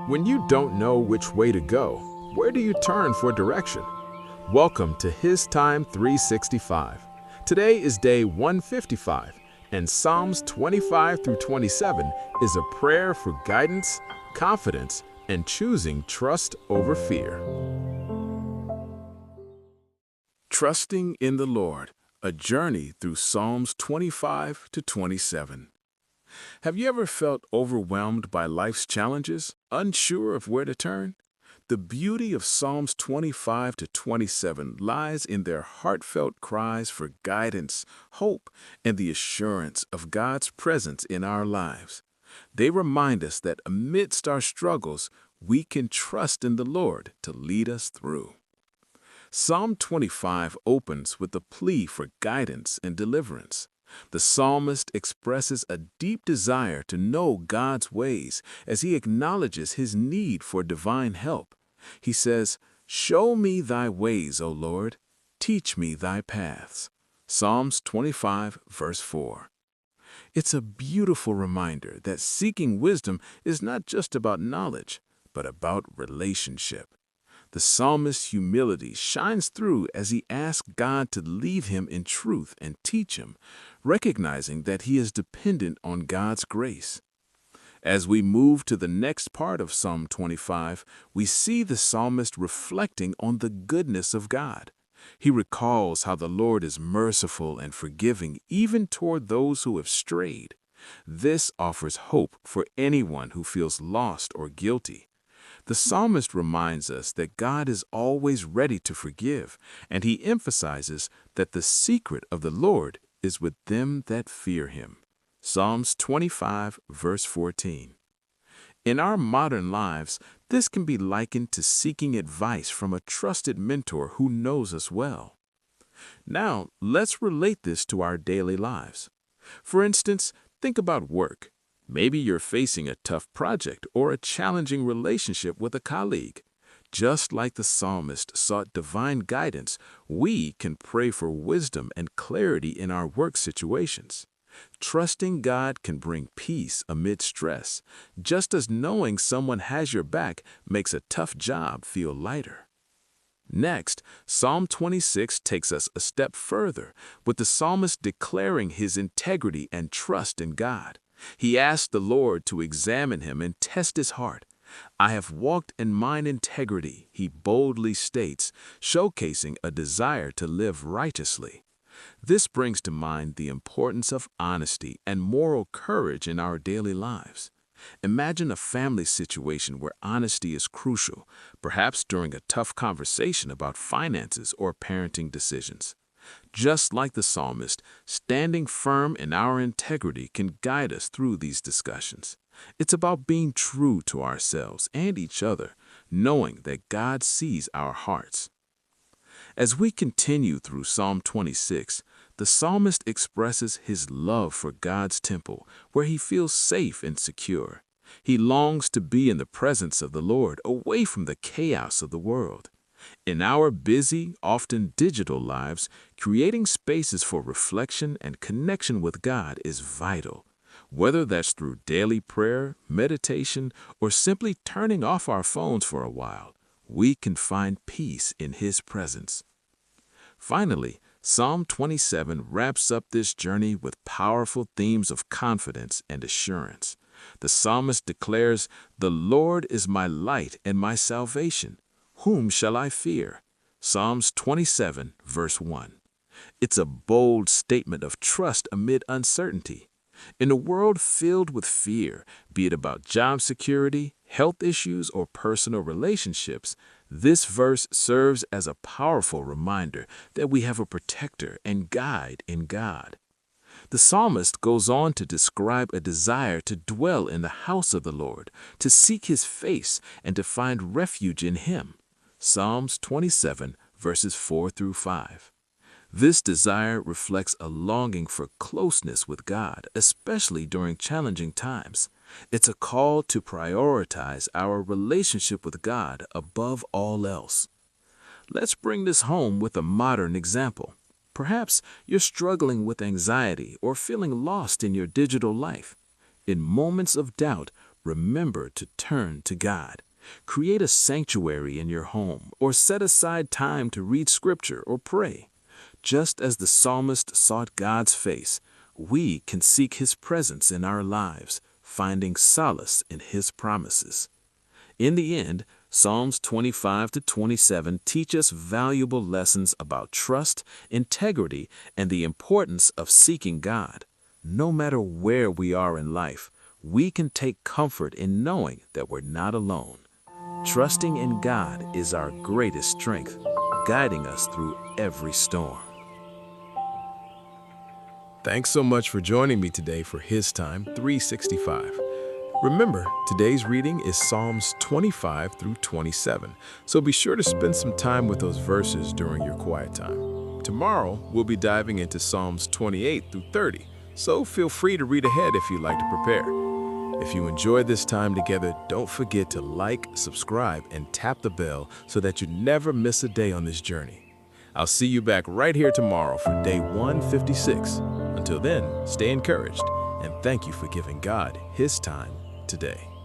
When you don't know which way to go, where do you turn for direction? Welcome to HisTime365. Today is day 155, and Psalms 25 through 27 is a prayer for guidance, confidence, and choosing trust over fear. Trusting in the Lord, a journey through Psalms 25 to 27. Have you ever felt overwhelmed by life's challenges, unsure of where to turn? The beauty of Psalms 25 to 27 lies in their heartfelt cries for guidance, hope, and the assurance of God's presence in our lives. They remind us that amidst our struggles, we can trust in the Lord to lead us through. Psalm 25 opens with a plea for guidance and deliverance. The psalmist expresses a deep desire to know God's ways as he acknowledges his need for divine help. He says, "Show me thy ways, O Lord. Teach me thy paths." Psalms 25, verse 4. It's a beautiful reminder that seeking wisdom is not just about knowledge, but about relationship. The psalmist's humility shines through as he asks God to lead him in truth and teach him, recognizing that he is dependent on God's grace. As we move to the next part of Psalm 25, we see the psalmist reflecting on the goodness of God. He recalls how the Lord is merciful and forgiving even toward those who have strayed. This offers hope for anyone who feels lost or guilty. The psalmist reminds us that God is always ready to forgive, and he emphasizes that the secret of the Lord is with them that fear him. Psalms 25, verse 14. In our modern lives, this can be likened to seeking advice from a trusted mentor who knows us well. Now, let's relate this to our daily lives. For instance, think about work. Maybe you're facing a tough project or a challenging relationship with a colleague. Just like the psalmist sought divine guidance, we can pray for wisdom and clarity in our work situations. Trusting God can bring peace amid stress, just as knowing someone has your back makes a tough job feel lighter. Next, Psalm 26 takes us a step further, with the psalmist declaring his integrity and trust in God. He asked the Lord to examine him and test his heart. "I have walked in mine integrity," he boldly states, showcasing a desire to live righteously. This brings to mind the importance of honesty and moral courage in our daily lives. Imagine a family situation where honesty is crucial, perhaps during a tough conversation about finances or parenting decisions. Just like the psalmist, standing firm in our integrity can guide us through these discussions. It's about being true to ourselves and each other, knowing that God sees our hearts. As we continue through Psalm 26, the psalmist expresses his love for God's temple, where he feels safe and secure. He longs to be in the presence of the Lord, away from the chaos of the world. In our busy, often digital lives, creating spaces for reflection and connection with God is vital. Whether that's through daily prayer, meditation, or simply turning off our phones for a while, we can find peace in His presence. Finally, Psalm 27 wraps up this journey with powerful themes of confidence and assurance. The psalmist declares, "The Lord is my light and my salvation. Whom shall I fear?" Psalms 27, verse 1. It's a bold statement of trust amid uncertainty. In a world filled with fear, be it about job security, health issues, or personal relationships, this verse serves as a powerful reminder that we have a protector and guide in God. The psalmist goes on to describe a desire to dwell in the house of the Lord, to seek His face, and to find refuge in Him. Psalms 27, verses 4 through 5. This desire reflects a longing for closeness with God, especially during challenging times. It's a call to prioritize our relationship with God above all else. Let's bring this home with a modern example. Perhaps you're struggling with anxiety or feeling lost in your digital life. In moments of doubt, remember to turn to God. Create a sanctuary in your home or set aside time to read scripture or pray. Just as the psalmist sought God's face, we can seek His presence in our lives, finding solace in His promises. In the end, Psalms 25 to 27 teach us valuable lessons about trust, integrity, and the importance of seeking God. No matter where we are in life, we can take comfort in knowing that we're not alone. Trusting in God is our greatest strength, guiding us through every storm. Thanks so much for joining me today for HisTime365. Remember, today's reading is Psalms 25 through 27, so be sure to spend some time with those verses during your quiet time. Tomorrow, we'll be diving into Psalms 28 through 30, so feel free to read ahead if you'd like to prepare. If you enjoyed this time together, don't forget to like, subscribe, and tap the bell so that you never miss a day on this journey. I'll see you back right here tomorrow for day 156. Until then, stay encouraged, and thank you for giving God His time today.